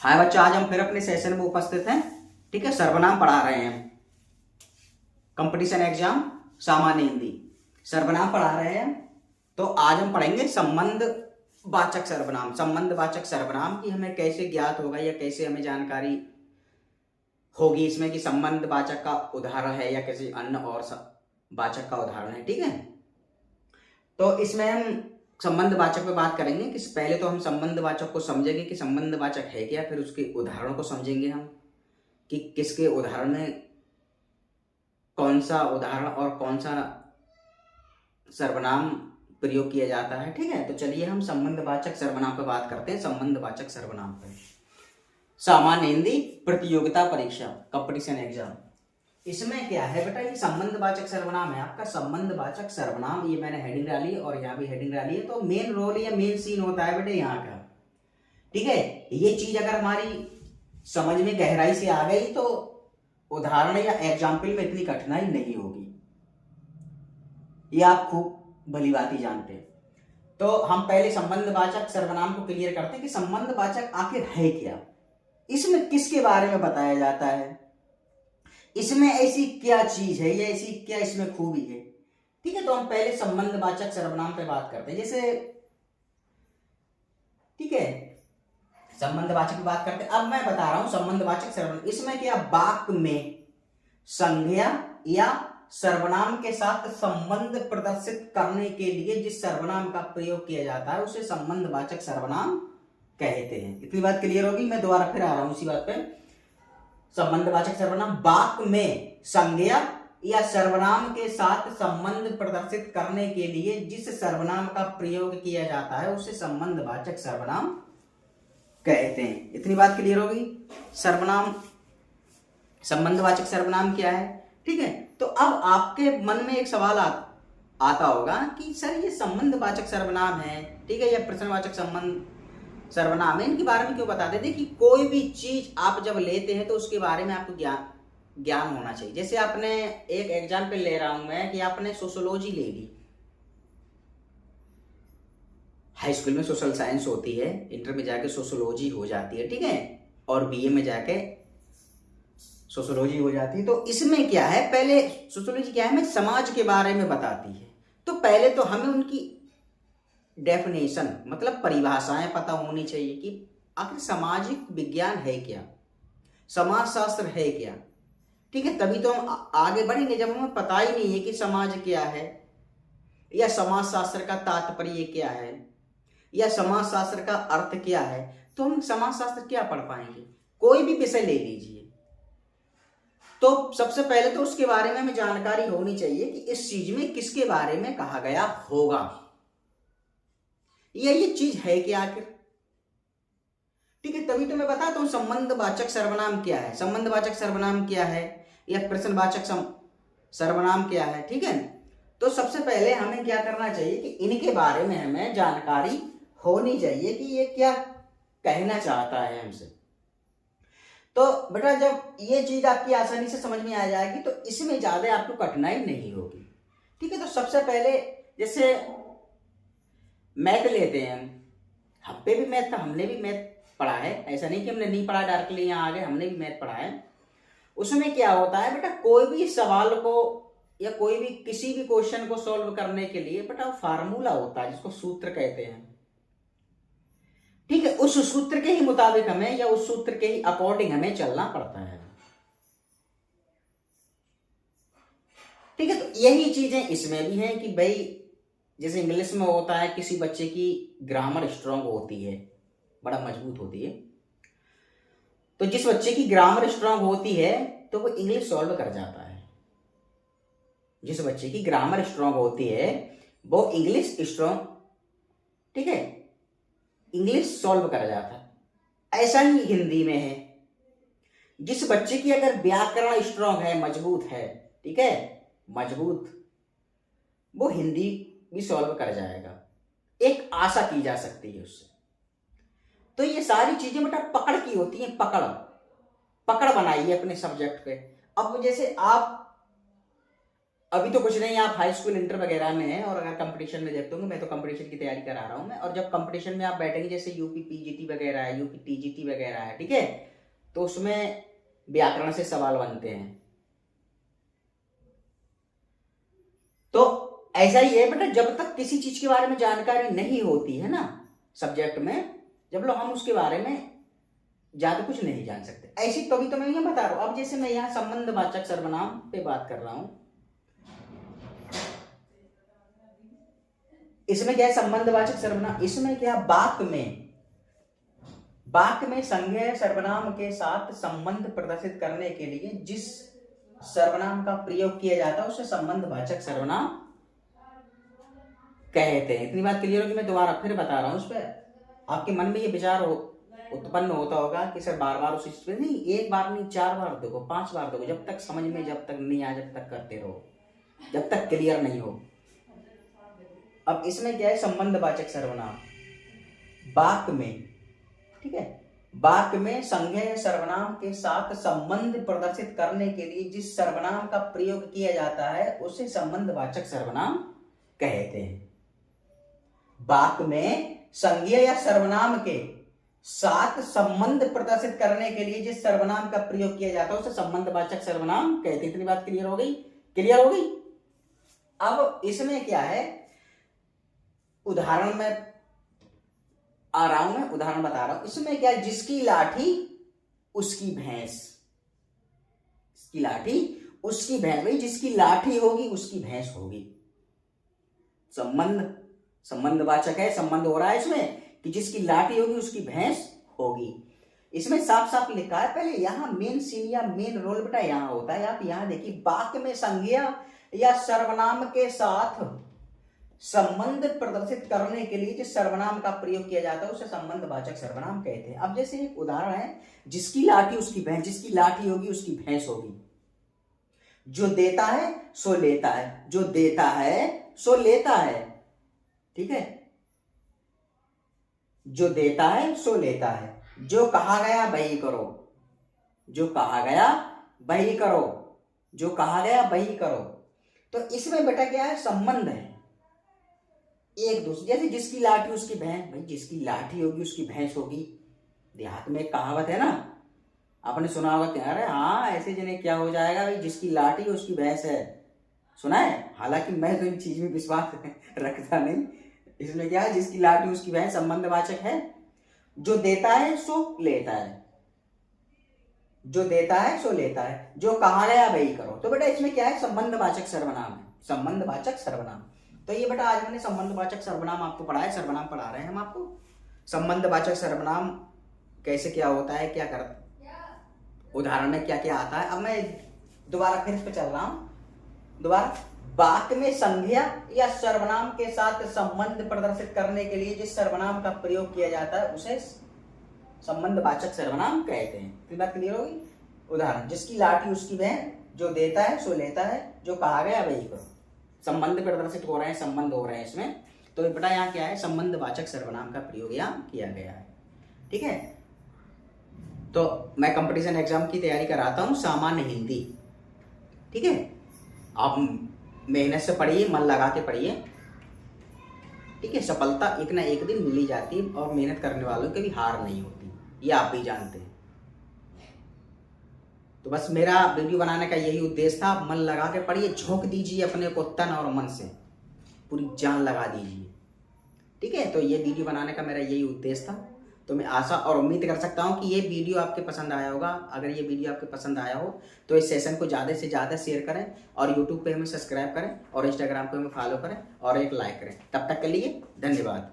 हाय बच्चों, आज हम फिर अपने सेशन में उपस्थित हैं। ठीक है, सर्वनाम पढ़ा रहे हैं। कंपटीशन एग्जाम सामान्य हिंदी सर्वनाम पढ़ा रहे हैं। तो आज हम पढ़ेंगे संबंध वाचक सर्वनाम। संबंध वाचक सर्वनाम की हमें कैसे ज्ञात होगा या कैसे हमें जानकारी होगी इसमें कि संबंध वाचक का उदाहरण है या किसी अन्य और वाचक का उदाहरण है। ठीक है, तो इसमें हम संबंध वाचक पे बात करेंगे कि पहले तो हम संबंध वाचक को समझेंगे कि संबंध वाचक है क्या, फिर उसके उदाहरणों को समझेंगे हम कि किसके उदाहरण में कौन सा उदाहरण और कौन सा सर्वनाम प्रयोग किया जाता है। ठीक है, तो चलिए हम संबंधवाचक सर्वनाम पर बात करते हैं। संबंधवाचक सर्वनाम पर सामान्य हिंदी प्रतियोगिता परीक्षा कंपटीशन एग्जाम, इसमें क्या है बेटा, ये संबंधवाचक सर्वनाम है आपका। संबंधवाचक सर्वनाम, ये मैंने हेडिंग डाली और यहाँ भी हेडिंग डाली है। तो मेन रोल या मेन सीन होता है बेटे यहाँ का। ठीक है, ये चीज अगर हमारी समझ में गहराई से आ गई तो उदाहरण या एग्जाम्पल में इतनी कठिनाई नहीं होगी, ये आप खूब भली बात जानते हैं। तो हम पहले संबंधवाचक सर्वनाम को क्लियर करते हैं कि संबंधवाचक आखिर है क्या, इसमें किसके बारे में बताया जाता है, इसमें ऐसी क्या चीज है या ऐसी क्या इसमें खूबी है। ठीक है, तो हम पहले संबंधवाचक सर्वनाम पे बात करते हैं। जैसे ठीक है, संबंधवाचक की बात करते हैं। अब मैं बता रहा हूं संबंधवाचक सर्वनाम, इसमें क्या वाक्य में संज्ञा या सर्वनाम के साथ संबंध प्रदर्शित करने के लिए जिस सर्वनाम का प्रयोग किया जाता है उसे संबंधवाचक सर्वनाम कहते हैं। इतनी बात क्लियर होगी। मैं दोबारा फिर आ रहा हूं इसी बात पे। संबंधवाचक सर्वनाम वाक्य में संज्ञा या सर्वनाम के साथ संबंध प्रदर्शित करने के लिए जिस सर्वनाम का प्रयोग किया जाता है उसे संबंधवाचक सर्वनाम कहते हैं। इतनी बात क्लियर होगी। सर्वनाम, संबंधवाचक सर्वनाम क्या है। ठीक है, तो अब आपके मन में एक सवाल आता होगा कि सर ये संबंधवाचक सर्वनाम है, ठीक है, या प्रश्नवाचक संबंध सर्वनाम है, इनके बारे में क्यों बता देते कि कोई भी चीज आप जब लेते हैं तो उसके बारे में आपको ज्ञान होना चाहिए। जैसे आपने एक एग्जाम्पल ले रहा हूं मैं कि आपने सोशोलॉजी ले ली, हाई स्कूल में सोशल साइंस होती है, इंटर में जाके सोशोलॉजी हो जाती है, ठीक है, और बीए में जाके सोशोलॉजी हो जाती है। तो इसमें क्या है, पहले सोशोलॉजी क्या है, हमें समाज के बारे में बताती है। तो पहले तो हमें उनकी डेफिनेशन मतलब परिभाषाएं पता होनी चाहिए कि आखिर सामाजिक विज्ञान है क्या, समाज शास्त्र है क्या। ठीक है, तभी तो हम आगे बढ़ेंगे। जब हमें पता ही नहीं है कि समाज क्या है या समाज शास्त्र का तात्पर्य क्या है या समाज शास्त्र का अर्थ क्या है, तो हम समाज शास्त्र क्या पढ़ पाएंगे। कोई भी विषय ले लीजिए, तो सबसे पहले तो उसके बारे में हमें जानकारी होनी चाहिए कि इस चीज में किसके बारे में कहा गया होगा, या ये चीज है क्या आखिर। ठीक है, तभी तो मैं बताता हूं संबंधवाचक सर्वनाम क्या है, संबंधवाचक सर्वनाम क्या है या प्रश्नवाचक सर्वनाम क्या है। ठीक है, तो सबसे पहले हमें क्या करना चाहिए कि इनके बारे में हमें जानकारी होनी चाहिए कि ये क्या कहना चाहता है हमसे। तो बेटा जब ये चीज आपकी आसानी से समझ में आ जाएगी तो इसमें ज्यादा आपको कठिनाई नहीं होगी। ठीक है, तो सबसे पहले जैसे मैथ लेते हैं हम पे भी मैथ था, हमने भी मैथ पढ़ा है, ऐसा नहीं कि हमने नहीं पढ़ा डायरेक्टली यहाँ आ गए, हमने भी मैथ पढ़ा है। उसमें क्या होता है बेटा, कोई भी सवाल को या कोई भी किसी भी क्वेश्चन को सॉल्व करने के लिए बेटा फार्मूला होता है जिसको सूत्र कहते हैं। ठीक है, उस सूत्र के ही मुताबिक हमें या उस सूत्र के ही अकॉर्डिंग हमें चलना पड़ता है। ठीक है, तो यही चीजें इसमें भी हैं कि भाई जैसे इंग्लिश में होता है किसी बच्चे की ग्रामर स्ट्रांग होती है, बड़ा मजबूत होती है, तो जिस बच्चे की ग्रामर स्ट्रांग होती है तो वो इंग्लिश सॉल्व कर जाता है। जिस बच्चे की ग्रामर स्ट्रांग होती है वो इंग्लिश स्ट्रांग, ठीक है, इंग्लिश सॉल्व कर जाता है। ऐसा ही हिंदी में है, जिस बच्चे की अगर व्याकरण स्ट्रांग है, मजबूत है, ठीक है, मजबूत, वो हिंदी भी सॉल्व कर जाएगा, एक आशा की जा सकती है उससे। तो ये सारी चीजें बेटा पकड़ की होती हैं, पकड़ बनाइए अपने सब्जेक्ट पे। अब जैसे आप अभी तो कुछ नहीं, आप हाई स्कूल इंटर वगैरह में हैं, और अगर कंपटीशन में देखते होंगे, मैं तो कंपटीशन की तैयारी करा रहा हूँ मैं, और जब कंपटीशन में आप बैठेंगे, जैसे यूपी पीजीटी वगैरह है, यूपी टीजीटी वगैरह है, ठीक है, तो उसमें व्याकरण से सवाल बनते हैं। तो ऐसा ही है बेटा, जब तक किसी चीज के बारे में जानकारी नहीं होती है ना सब्जेक्ट में, जब लोग हम उसके बारे में ज्यादा कुछ नहीं जान सकते। ऐसी तभी तो मैं ये बता रहा हूं। अब जैसे मैं यहाँ संबंधवाचक सर्वनाम पे बात कर रहा हूं, इसमें क्या है संबंधवाचक सर्वनाम, इसमें क्या वाक्य में संज्ञेय सर्वनाम के साथ संबंध प्रदर्शित करने के लिए जिस सर्वनाम का प्रयोग किया जाता है उसे संबंधवाचक सर्वनाम कहते हैं। इतनी बात क्लियर होगी, मैं दोबारा फिर बता रहा हूं। उस पर आपके मन में ये विचार उत्पन्न होता होगा कि सर बार बार उसी चीज पे नहीं, एक बार नहीं 4 बार देखो, 5 बार देखो, जब तक समझ में जब तक नहीं आए, जब तक करते रहो, जब तक क्लियर नहीं हो। अब इसमें क्या है संबंधवाचक सर्वनाम, वाक्य में, ठीक है, वाक्य में संज्ञेय सर्वनाम के साथ संबंध प्रदर्शित करने के लिए जिस सर्वनाम का प्रयोग किया जाता है उसे संबंधवाचक सर्वनाम कहते हैं। वाक्य में संज्ञेय या सर्वनाम के साथ संबंध प्रदर्शित करने के लिए जिस सर्वनाम का प्रयोग किया जाता है उसे संबंधवाचक सर्वनाम कहते हैं। इतनी बात क्लियर हो गई? क्लियर हो गई? अब इसमें क्या है, उदाहरण में आ रहा हूं, मैं उदाहरण बता रहा हूं। इसमें क्या है, जिसकी लाठी उसकी भैंस, इसकी लाठी उसकी भैंस, भाई जिसकी लाठी होगी उसकी भैंस होगी। संबंधवाचक है, संबंध हो रहा है इसमें कि जिसकी लाठी होगी उसकी भैंस होगी। इसमें साफ साफ लिखा है, पहले यहां मेन सीन या मेन रोल बेटा यहां होता है। आप यहां देखिए, वाक्य में संज्ञा या सर्वनाम के साथ संबंध प्रदर्शित करने के लिए जिस सर्वनाम का प्रयोग किया जाता है उसे संबंधवाचक सर्वनाम कहते हैं। अब जैसे एक उदाहरण है, जिसकी लाठी उसकी भैंस, जिसकी लाठी होगी उसकी भैंस होगी। जो देता है सो लेता है, जो देता है सो लेता है, ठीक है, जो देता है सो लेता है। जो कहा गया वही करो, जो कहा गया वही करो, जो कहा गया वही करो। तो इसमें बेटा क्या है, संबंध है एक दूसरे, जैसे जिसकी लाठी उसकी भैंस, भाई जिसकी लाठी होगी उसकी भैंस होगी। देहात में एक कहावत है ना, आपने सुना होगा क्या, अरे हाँ ऐसे जने क्या हो जाएगा, भाई जिसकी लाठी उसकी भैंस है, सुना है। हालांकि मैं तो इन चीज में विश्वास रखता नहीं। इसमें क्या है, जिसकी लाठी उसकी भैंस संबंधवाचक है। जो देता है सो लेता है, जो देता है सो लेता है, जो कहा गया वही करो। तो बेटा इसमें क्या है, संबंधवाचक सर्वनाम है, संबंधवाचक सर्वनाम। तो ये बेटा आज मैंने संबंधवाचक सर्वनाम आपको पढ़ाया, सर्वनाम पढ़ा रहे हैं हम आपको। संबंधवाचक सर्वनाम कैसे क्या होता है, क्या करता, उदाहरण में क्या क्या आता है। अब मैं दोबारा फिर इस पे चल रहा हूं दोबारा। वाक्य में संज्ञा या सर्वनाम के साथ संबंध प्रदर्शित करने के लिए जिस सर्वनाम का प्रयोग किया जाता है उसे संबंधवाचक सर्वनाम कहते हैं। तो बात क्लियर होगी। उदाहरण, जिसकी लाठी उसकी बहन, जो देता है सो लेता है, जो कहा गया वही करो। संबंध प्रदर्शित हो रहे हैं, संबंध हो रहे हैं इसमें। तो बेटा यहाँ क्या है, संबंधवाचक सर्वनाम का प्रयोग यहाँ किया गया है, ठीक है। तो मैं कंपटीशन एग्जाम की तैयारी कराता हूँ, सामान्य हिंदी, ठीक है। आप मेहनत से पढ़िए, मन लगा के पढ़िए, ठीक है। सफलता एक ना एक दिन मिल ही जाती है, और मेहनत करने वालों की भी हार नहीं होती, ये आप भी जानते हैं। तो बस मेरा वीडियो बनाने का यही उद्देश्य था। मन लगा के पढ़िए, झोंक दीजिए अपने को तन और मन से, पूरी जान लगा दीजिए, ठीक है। तो ये वीडियो बनाने का मेरा यही उद्देश्य था। तो मैं आशा और उम्मीद कर सकता हूँ कि ये वीडियो आपके पसंद आया होगा। अगर ये वीडियो आपके पसंद आया हो तो इस सेशन को ज़्यादा से ज़्यादा शेयर करें, और यूट्यूब पे हमें सब्सक्राइब करें, और इंस्टाग्राम पे हमें फॉलो करें, और एक लाइक करें। तब तक के लिए धन्यवाद।